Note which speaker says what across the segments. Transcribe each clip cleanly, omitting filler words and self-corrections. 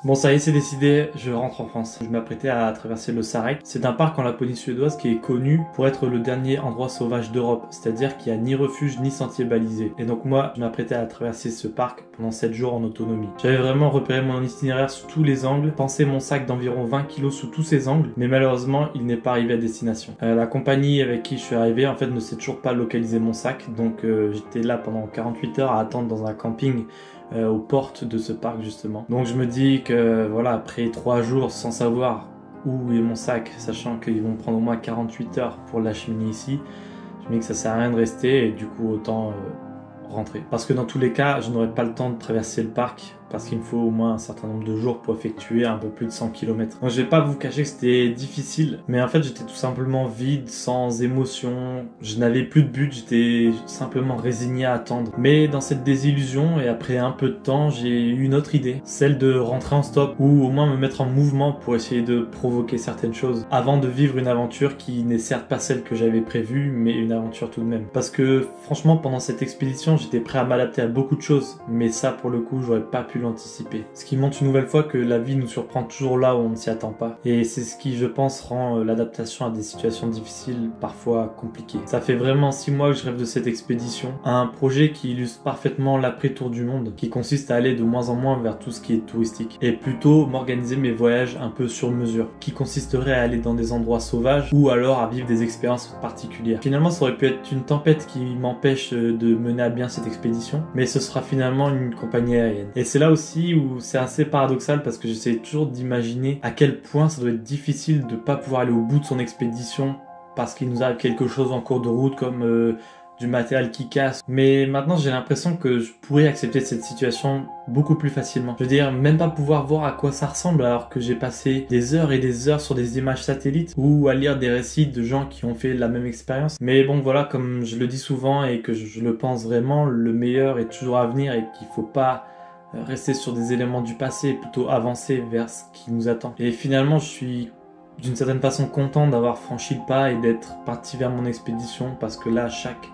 Speaker 1: Bon, ça y est, c'est décidé, je rentre en France. Je m'apprêtais à traverser le Sarek. C'est un parc en Laponie suédoise qui est connu pour être le dernier endroit sauvage d'Europe, c'est-à-dire qu'il n'y a ni refuge ni sentier balisé. Et donc moi, je m'apprêtais à traverser ce parc pendant 7 jours en autonomie. J'avais vraiment repéré mon itinéraire sous tous les angles, pensé mon sac d'environ 20 kg sous tous ces angles, mais malheureusement, il n'est pas arrivé à destination. La compagnie avec qui je suis arrivé, en fait, ne sait toujours pas localiser mon sac, donc j'étais là pendant 48 heures à attendre dans un camping aux portes de ce parc justement. Donc je me dis que voilà, après 3 jours sans savoir où est mon sac, sachant qu'ils vont prendre au moins 48 heures pour l'acheminer ici, je me dis que ça sert à rien de rester et du coup autant rentrer. Parce que dans tous les cas, je n'aurai pas le temps de traverser le parc parce qu'il me faut au moins un certain nombre de jours pour effectuer un peu plus de 100 km. Donc je vais pas vous cacher que c'était difficile, mais en fait j'étais tout simplement vide, sans émotion, je n'avais plus de but, j'étais simplement résigné à attendre. Mais dans cette désillusion et après un peu de temps, j'ai eu une autre idée, celle de rentrer en stop ou au moins me mettre en mouvement pour essayer de provoquer certaines choses avant de vivre une aventure qui n'est certes pas celle que j'avais prévue, mais une aventure tout de même. Parce que franchement pendant cette expédition, j'étais prêt à m'adapter à beaucoup de choses, mais ça pour le coup j'aurais pas pu l'anticiper. Ce qui montre une nouvelle fois que la vie nous surprend toujours là où on ne s'y attend pas. Et c'est ce qui, je pense, rend l'adaptation à des situations difficiles, parfois compliquées. Ça fait vraiment 6 mois que je rêve de cette expédition, un projet qui illustre parfaitement l'après-tour du monde, qui consiste à aller de moins en moins vers tout ce qui est touristique, et plutôt m'organiser mes voyages un peu sur mesure, qui consisterait à aller dans des endroits sauvages ou alors à vivre des expériences particulières. Finalement, ça aurait pu être une tempête qui m'empêche de mener à bien cette expédition, mais ce sera finalement une compagnie aérienne. Et c'est là aussi où c'est assez paradoxal parce que j'essaie toujours d'imaginer à quel point ça doit être difficile de pas pouvoir aller au bout de son expédition parce qu'il nous arrive quelque chose en cours de route comme du matériel qui casse. Mais maintenant j'ai l'impression que je pourrais accepter cette situation beaucoup plus facilement. Je veux dire, même pas pouvoir voir à quoi ça ressemble alors que j'ai passé des heures et des heures sur des images satellites ou à lire des récits de gens qui ont fait la même expérience. Mais bon voilà, comme je le dis souvent et que je le pense vraiment, le meilleur est toujours à venir et qu'il faut pas rester sur des éléments du passé, plutôt avancer vers ce qui nous attend. Et finalement, je suis d'une certaine façon content d'avoir franchi le pas et d'être parti vers mon expédition parce que là, chaque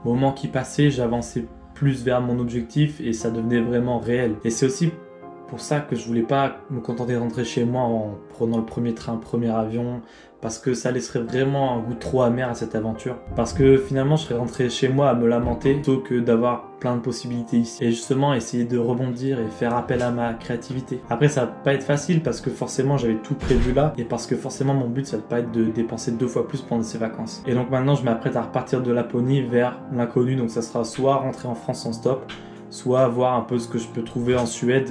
Speaker 1: moment qui passait, j'avançais plus vers mon objectif et ça devenait vraiment réel. Et c'est aussi pour ça que je voulais pas me contenter de rentrer chez moi en prenant le premier train, le premier avion, parce que ça laisserait vraiment un goût trop amer à cette aventure. Parce que finalement, je serais rentré chez moi à me lamenter plutôt que d'avoir plein de possibilités ici. Et justement, essayer de rebondir et faire appel à ma créativité. Après, ça va pas être facile parce que forcément, j'avais tout prévu là et parce que forcément, mon but, ça va pas être de dépenser 2 fois plus pendant ces vacances. Et donc maintenant, je m'apprête à repartir de Laponie vers l'inconnu. Donc ça sera soit rentrer en France en stop, soit voir un peu ce que je peux trouver en Suède.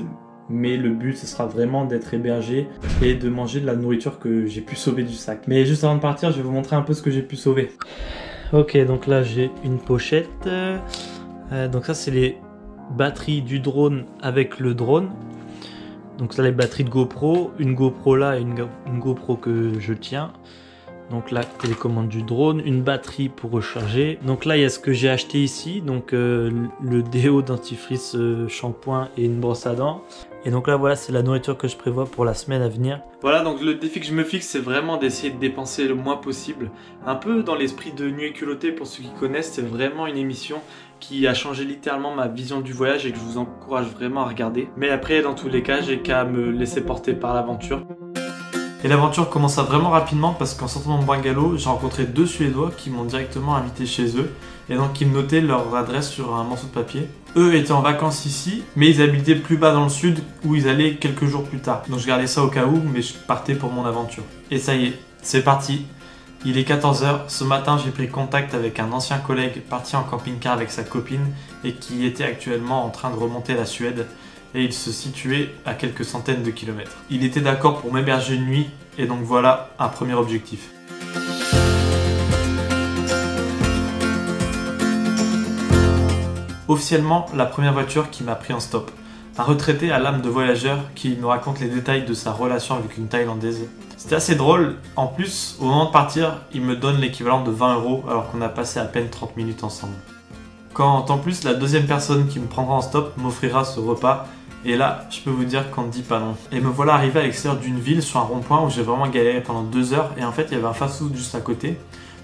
Speaker 1: Mais le but, ce sera vraiment d'être hébergé et de manger de la nourriture que j'ai pu sauver du sac. Mais juste avant de partir, je vais vous montrer un peu ce que j'ai pu sauver. Ok, donc là, j'ai une pochette. Donc ça, c'est les batteries du drone avec le drone. Donc ça, les batteries de GoPro. Une GoPro là et une GoPro que je tiens. Donc là, télécommande du drone, une batterie pour recharger. Donc là, il y a ce que j'ai acheté ici. Donc le déo, dentifrice, shampoing et une brosse à dents. Et donc là, voilà, c'est la nourriture que je prévois pour la semaine à venir. Voilà, donc le défi que je me fixe, c'est vraiment d'essayer de dépenser le moins possible. Un peu dans l'esprit de Nuit et Culotté, pour ceux qui connaissent, c'est vraiment une émission qui a changé littéralement ma vision du voyage et que je vous encourage vraiment à regarder. Mais après, dans tous les cas, j'ai qu'à me laisser porter par l'aventure. Et l'aventure commença vraiment rapidement parce qu'en sortant de mon bungalow, j'ai rencontré 2 Suédois qui m'ont directement invité chez eux et donc qui me notaient leur adresse sur un morceau de papier. Eux étaient en vacances ici, mais ils habitaient plus bas dans le sud où ils allaient quelques jours plus tard. Donc je gardais ça au cas où, mais je partais pour mon aventure. Et ça y est, c'est parti. Il est 14 h. Ce matin, j'ai pris contact avec un ancien collègue parti en camping-car avec sa copine et qui était actuellement en train de remonter la Suède. Et il se situait à quelques centaines de kilomètres. Il était d'accord pour m'héberger une nuit, et donc voilà un premier objectif. Officiellement, la première voiture qui m'a pris en stop. Un retraité à l'âme de voyageur qui me raconte les détails de sa relation avec une Thaïlandaise. C'était assez drôle, en plus, au moment de partir, il me donne l'équivalent de 20 € alors qu'on a passé à peine 30 minutes ensemble. Quand en plus la deuxième personne qui me prendra en stop m'offrira ce repas, et là, je peux vous dire qu'on ne dit pas non. Et me voilà arrivé à l'extérieur d'une ville sur un rond-point où j'ai vraiment galéré pendant 2 heures et en fait il y avait un fast-food juste à côté.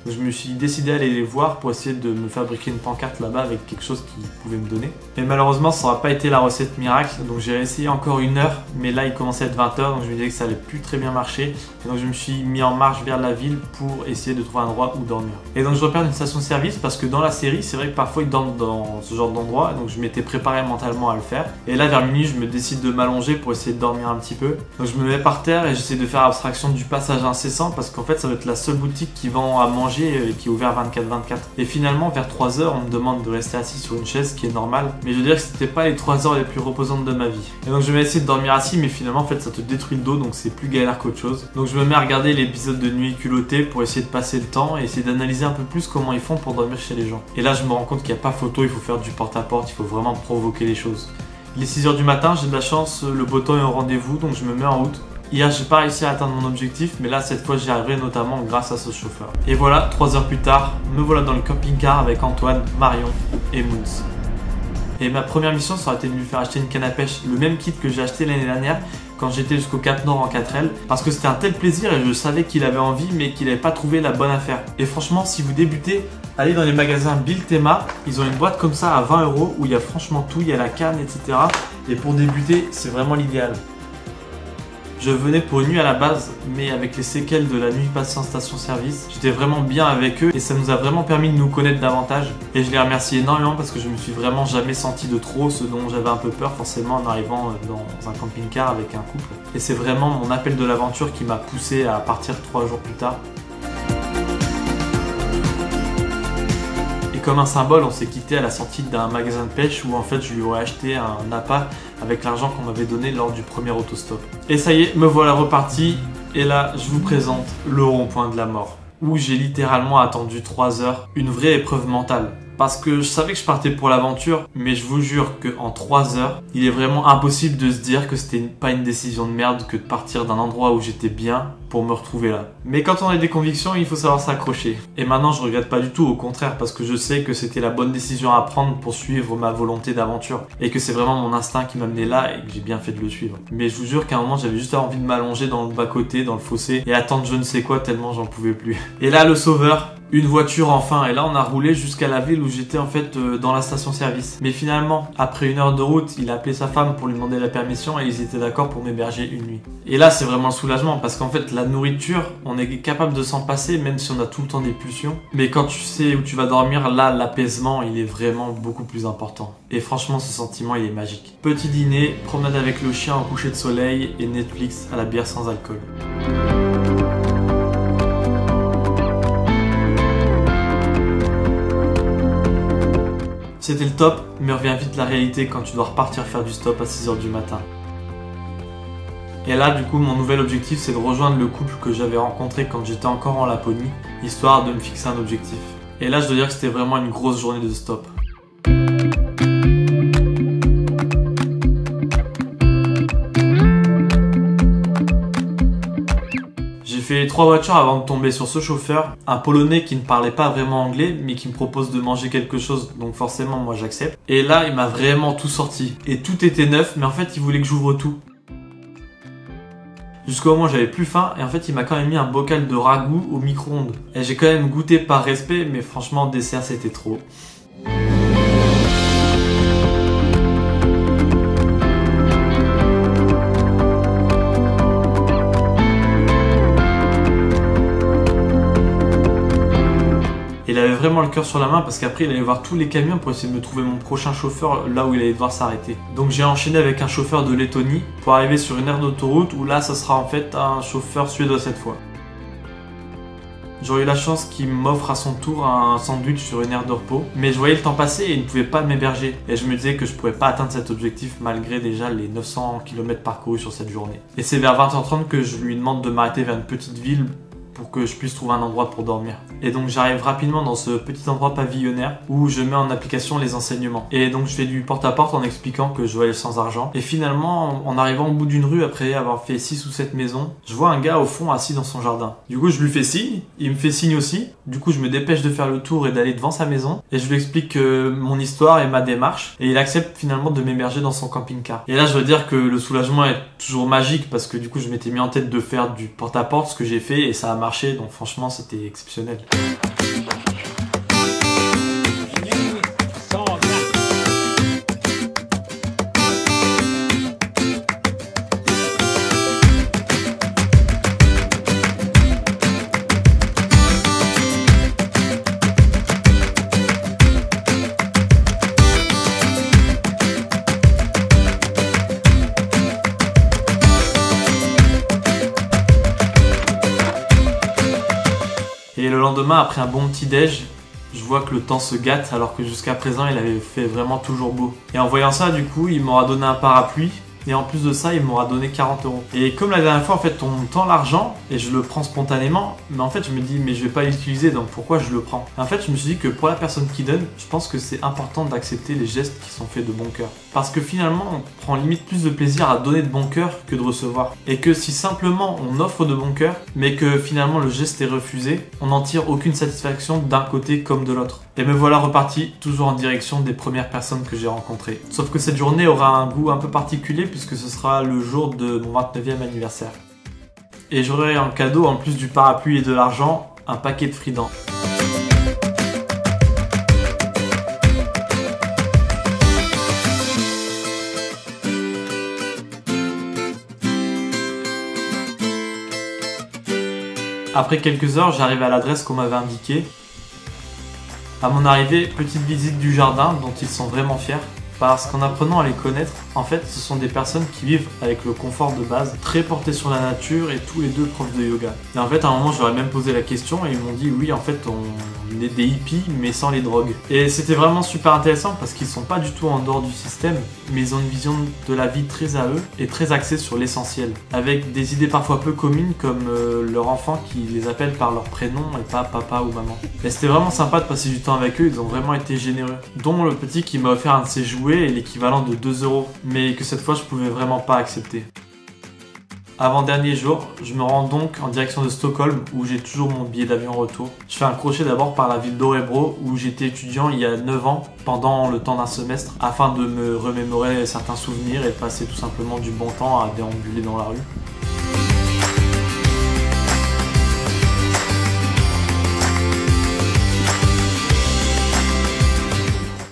Speaker 1: Donc je me suis décidé à aller les voir pour essayer de me fabriquer une pancarte là-bas avec quelque chose qu'ils pouvaient me donner. Mais malheureusement, ça n'aura pas été la recette miracle, donc j'ai essayé encore 1 heure, mais là il commençait à être 20 h, donc je me disais que ça allait plus très bien marcher. Et donc je me suis mis en marche vers la ville pour essayer de trouver un endroit où dormir. Et donc je repère une station-service parce que dans la série, c'est vrai que parfois ils dorment dans ce genre d'endroit, donc je m'étais préparé mentalement à le faire. Et là vers minuit, je me décide de m'allonger pour essayer de dormir un petit peu. Donc je me mets par terre et j'essaie de faire abstraction du passage incessant parce qu'en fait ça va être la seule boutique qui vend à manger et qui est ouverte 24/24. Et finalement vers 3 h, on me demande de rester assis sur une chaise, ce qui est normal, mais je veux dire que c'était pas les 3 heures les plus reposantes de ma vie. Et donc je vais essayer de dormir assis, mais finalement en fait ça te détruit le dos, donc c'est plus galère qu'autre chose. Donc je me mets à regarder l'épisode de Nuit culottée pour essayer de passer le temps et essayer d'analyser un peu plus comment ils font pour dormir chez les gens. Et là je me rends compte qu'il n'y a pas photo, il faut faire du porte-à-porte, il faut vraiment provoquer les choses. Il est 6 h du matin, j'ai de la chance, le beau temps est au rendez-vous, donc je me mets en route. Hier, j'ai pas réussi à atteindre mon objectif, mais là, cette fois, j'y arriverai notamment grâce à ce chauffeur. Et voilà, 3 heures plus tard, me voilà dans le camping-car avec Antoine, Marion et Moons. Et ma première mission, ça aurait été de lui faire acheter une canne à pêche, le même kit que j'ai acheté l'année dernière quand j'étais jusqu'au Cap Nord en 4L, parce que c'était un tel plaisir et je savais qu'il avait envie, mais qu'il n'avait pas trouvé la bonne affaire. Et franchement, si vous débutez, allez dans les magasins Biltema, ils ont une boîte comme ça à 20 € où il y a franchement tout, il y a la canne, etc. Et pour débuter, c'est vraiment l'idéal. Je venais pour une nuit à la base, mais avec les séquelles de la nuit passée en station-service, j'étais vraiment bien avec eux et ça nous a vraiment permis de nous connaître davantage. Et je les remercie énormément parce que je me suis vraiment jamais senti de trop, ce dont j'avais un peu peur forcément en arrivant dans un camping-car avec un couple. Et c'est vraiment mon appel de l'aventure qui m'a poussé à partir 3 jours plus tard. Comme un symbole, on s'est quitté à la sortie d'un magasin de pêche où en fait je lui aurais acheté un appât avec l'argent qu'on m'avait donné lors du premier autostop. Et ça y est, me voilà reparti. Et là, je vous présente le rond-point de la mort, où j'ai littéralement attendu 3 heures, une vraie épreuve mentale. Parce que je savais que je partais pour l'aventure, mais je vous jure qu'en 3 heures, il est vraiment impossible de se dire que c'était pas une décision de merde que de partir d'un endroit où j'étais bien pour me retrouver là. Mais quand on a des convictions, il faut savoir s'accrocher. Et maintenant, je regrette pas du tout, au contraire, parce que je sais que c'était la bonne décision à prendre pour suivre ma volonté d'aventure. Et que c'est vraiment mon instinct qui m'a mené là et que j'ai bien fait de le suivre. Mais je vous jure qu'à un moment, j'avais juste envie de m'allonger dans le bas-côté, dans le fossé, et attendre je ne sais quoi tellement j'en pouvais plus. Et là, le sauveur, une voiture enfin, et là on a roulé jusqu'à la ville où j'étais en fait dans la station-service. Mais finalement, après 1 heure de route, il a appelé sa femme pour lui demander la permission et ils étaient d'accord pour m'héberger une nuit. Et là c'est vraiment le soulagement parce qu'en fait la nourriture, on est capable de s'en passer même si on a tout le temps des pulsions. Mais quand tu sais où tu vas dormir, là l'apaisement il est vraiment beaucoup plus important. Et franchement ce sentiment il est magique. Petit dîner, promenade avec le chien au coucher de soleil et Netflix à la bière sans alcool. C'était le top, mais revient vite la réalité quand tu dois repartir faire du stop à 6 h du matin. Et là, du coup, mon nouvel objectif, c'est de rejoindre le couple que j'avais rencontré quand j'étais encore en Laponie, histoire de me fixer un objectif. Et là, je dois dire que c'était vraiment une grosse journée de stop. J'ai fait 3 voitures avant de tomber sur ce chauffeur, un Polonais qui ne parlait pas vraiment anglais mais qui me propose de manger quelque chose, donc forcément moi j'accepte. Et là il m'a vraiment tout sorti, et tout était neuf mais en fait il voulait que j'ouvre tout. Jusqu'au moment où j'avais plus faim et en fait il m'a quand même mis un bocal de ragoût au micro-ondes. Et j'ai quand même goûté par respect mais franchement dessert c'était trop. Il avait vraiment le cœur sur la main parce qu'après il allait voir tous les camions pour essayer de me trouver mon prochain chauffeur là où il allait devoir s'arrêter. Donc j'ai enchaîné avec un chauffeur de Lettonie pour arriver sur une aire d'autoroute où là ça sera en fait un chauffeur suédois cette fois. J'aurais eu la chance qu'il m'offre à son tour un sandwich sur une aire de repos, mais je voyais le temps passer et il ne pouvait pas m'héberger. Et je me disais que je ne pourrais pas atteindre cet objectif malgré déjà les 900 km parcourus sur cette journée. Et c'est vers 20h30 que je lui demande de m'arrêter vers une petite ville pour que je puisse trouver un endroit pour dormir. Et donc j'arrive rapidement dans ce petit endroit pavillonnaire où je mets en application les enseignements. Et donc je fais du porte-à-porte en expliquant que je vais aller sans argent. Et finalement, en arrivant au bout d'une rue, après avoir fait 6 ou 7 maisons, je vois un gars au fond assis dans son jardin. Du coup je lui fais signe, il me fait signe aussi. Du coup je me dépêche de faire le tour et d'aller devant sa maison. Et je lui explique mon histoire et ma démarche. Et il accepte finalement de m'héberger dans son camping-car. Et là je veux dire que le soulagement est toujours magique parce que du coup je m'étais mis en tête de faire du porte-à-porte, ce que j'ai fait, et ça a marché, donc franchement c'était exceptionnel. Et le lendemain, après un bon petit déj, je vois que le temps se gâte alors que jusqu'à présent il avait fait vraiment toujours beau. Et en voyant ça, du coup, il m'aura donné un parapluie. Et en plus de ça, il m'aura donné 40 €. Et comme la dernière fois, en fait, on me tend l'argent et je le prends spontanément, mais en fait, je me dis, mais je vais pas l'utiliser, donc pourquoi je le prends? Et en fait, je me suis dit que pour la personne qui donne, je pense que c'est important d'accepter les gestes qui sont faits de bon cœur. Parce que finalement, on prend limite plus de plaisir à donner de bon cœur que de recevoir. Et que si simplement on offre de bon cœur, mais que finalement le geste est refusé, on n'en tire aucune satisfaction d'un côté comme de l'autre. Et me voilà reparti, toujours en direction des premières personnes que j'ai rencontrées. Sauf que cette journée aura un goût un peu particulier puisque ce sera le jour de mon 29e anniversaire. Et j'aurai en cadeau, en plus du parapluie et de l'argent, un paquet de Frident. Après quelques heures, j'arrive à l'adresse qu'on m'avait indiquée. À mon arrivée, petite visite du jardin dont ils sont vraiment fiers. Parce qu'en apprenant à les connaître, en fait, ce sont des personnes qui vivent avec le confort de base, très portés sur la nature et tous les deux profs de yoga. Et en fait, à un moment, je leur ai même posé la question et ils m'ont dit oui, en fait, on est des hippies, mais sans les drogues. Et c'était vraiment super intéressant parce qu'ils sont pas du tout en dehors du système, mais ils ont une vision de la vie très à eux et très axée sur l'essentiel. Avec des idées parfois peu communes comme leur enfant qui les appelle par leur prénom et pas papa ou maman. Et c'était vraiment sympa de passer du temps avec eux, ils ont vraiment été généreux. Dont le petit qui m'a offert un de ses jouets et l'équivalent de 2 €, mais que cette fois je pouvais vraiment pas accepter. Avant-dernier jour, je me rends donc en direction de Stockholm où j'ai toujours mon billet d'avion retour. Je fais un crochet d'abord par la ville d'Örebro où j'étais étudiant il y a 9 ans pendant le temps d'un semestre afin de me remémorer certains souvenirs et passer tout simplement du bon temps à déambuler dans la rue.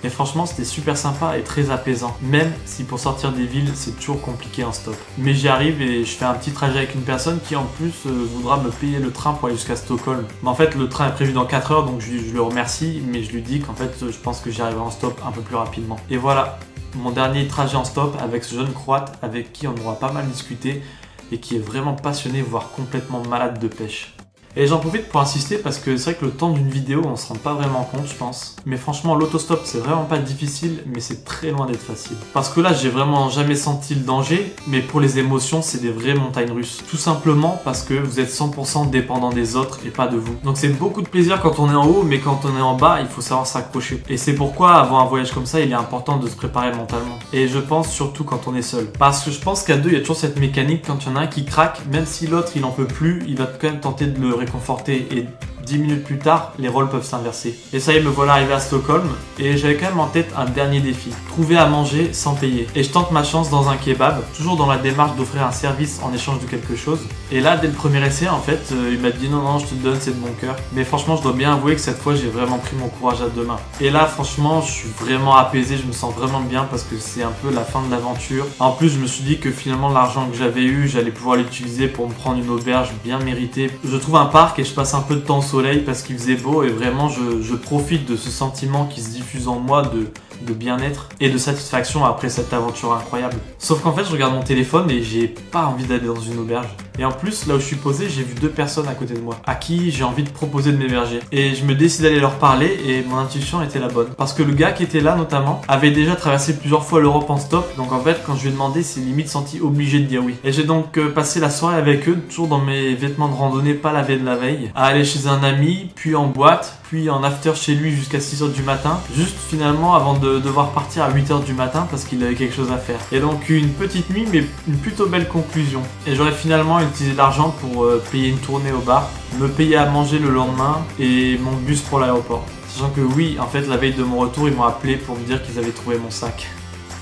Speaker 1: Et franchement, c'était super sympa et très apaisant. Même si pour sortir des villes, c'est toujours compliqué en stop. Mais j'y arrive et je fais un petit trajet avec une personne qui en plus voudra me payer le train pour aller jusqu'à Stockholm. Mais en fait, le train est prévu dans 4 heures, donc je le remercie, mais je lui dis qu'en fait, je pense que j'y arriverai en stop un peu plus rapidement. Et voilà, mon dernier trajet en stop avec ce jeune croate avec qui on aura pas mal discuté et qui est vraiment passionné, voire complètement malade de pêche. Et j'en profite pour insister parce que c'est vrai que le temps d'une vidéo on se rend pas vraiment compte je pense. Mais franchement l'autostop c'est vraiment pas difficile mais c'est très loin d'être facile. Parce que là j'ai vraiment jamais senti le danger mais pour les émotions c'est des vraies montagnes russes. Tout simplement parce que vous êtes 100% dépendant des autres et pas de vous. Donc c'est beaucoup de plaisir quand on est en haut mais quand on est en bas il faut savoir s'accrocher. Et c'est pourquoi avant un voyage comme ça il est important de se préparer mentalement. Et je pense surtout quand on est seul. Parce que je pense qu'à deux il y a toujours cette mécanique quand il y en a un qui craque, même si l'autre il en peut plus, il va quand même tenter de le réconforter et 10 minutes plus tard, les rôles peuvent s'inverser. Et ça y est, me voilà arrivé à Stockholm et j'avais quand même en tête un dernier défi. Trouver à manger sans payer. Et je tente ma chance dans un kebab, toujours dans la démarche d'offrir un service en échange de quelque chose. Et là, dès le premier essai, en fait, il m'a dit non, je te donne, c'est de mon cœur. Mais franchement, je dois bien avouer que cette fois, j'ai vraiment pris mon courage à deux mains. Et là, franchement, je suis vraiment apaisé, je me sens vraiment bien parce que c'est un peu la fin de l'aventure. En plus, je me suis dit que finalement, l'argent que j'avais eu, j'allais pouvoir l'utiliser pour me prendre une auberge bien méritée. Je trouve un parc et je passe un peu de temps au soleil parce qu'il faisait beau et vraiment je profite de ce sentiment qui se diffuse en moi de bien-être et de satisfaction après cette aventure incroyable. Sauf qu'en fait je regarde mon téléphone et j'ai pas envie d'aller dans une auberge. Et en plus là où je suis posé j'ai vu deux personnes à côté de moi à qui j'ai envie de proposer de m'héberger. Et je me décide d'aller leur parler et mon intuition était la bonne. Parce que le gars qui était là notamment avait déjà traversé plusieurs fois l'Europe en stop. Donc en fait quand je lui ai demandé c'est limite senti obligé de dire oui. Et j'ai donc passé la soirée avec eux toujours dans mes vêtements de randonnée pas lavés de la veille. À aller chez un ami, puis en boîte, puis en after chez lui jusqu'à 6h du matin. Juste finalement avant de devoir partir à 8h du matin parce qu'il avait quelque chose à faire. Et donc une petite nuit mais une plutôt belle conclusion. Et j'aurais finalement utilisé l'argent pour payer une tournée au bar, me payer à manger le lendemain et mon bus pour l'aéroport. Sachant que oui, en fait la veille de mon retour ils m'ont appelé pour me dire qu'ils avaient trouvé mon sac.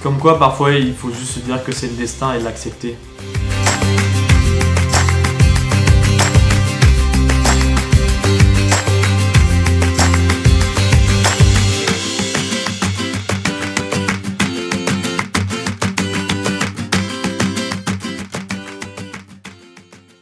Speaker 1: Comme quoi parfois il faut juste se dire que c'est le destin et l'accepter.